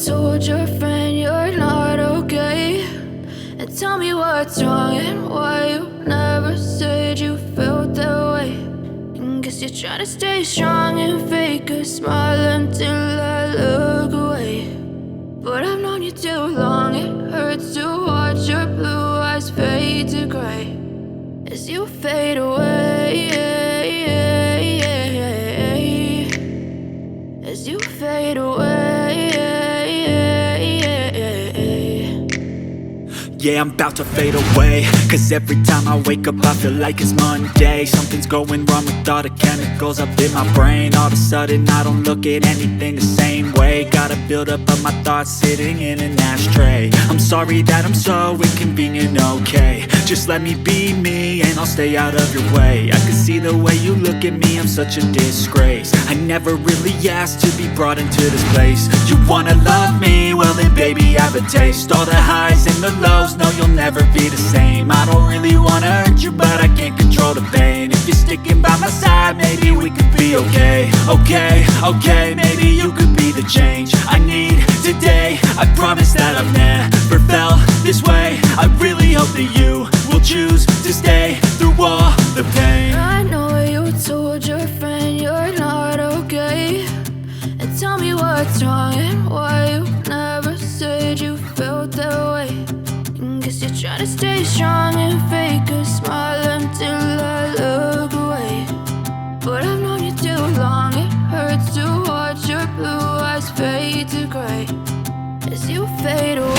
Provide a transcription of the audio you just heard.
told your friend you're not okay, and tell me what's wrong and why you never said you felt that way. And guess you're trying to stay strong and fake a smile until I look away. But I've known you too long, it hurts to watch your blue eyes fade to gray as you fade away, as you fade away. Yeah, I'm about to fade away, cause every time I wake up I feel like it's Monday. Something's going wrong with all the chemicals up in my brain. All of a sudden I don't look at anything the same way. Gotta build up of my thoughts sitting in an ashtray. I'm sorry that I'm so inconvenient, okay. Just let me be me and I'll stay out of your way. I can see the way you look at me, I'm such a disgrace. I never really asked to be brought into this place. You wanna love me? Well then baby I have a taste. All the highs and the lows, no you'll never be the same. I don't really wanna hurt you but I can't control the pain. If you're sticking by my side maybe we could be okay. Okay, maybe you could be the change I need today. I promise that I've never felt this way. I really hope that you will choose to stay through all the pain. I know you told your friend you're not okay, and tell me what's wrong and why you never said you felt that way. And guess you're trying to stay strong and fake a smile until I look away. But I've known you too long, it hurts to watch your blue eyes fade to gray as you fade away.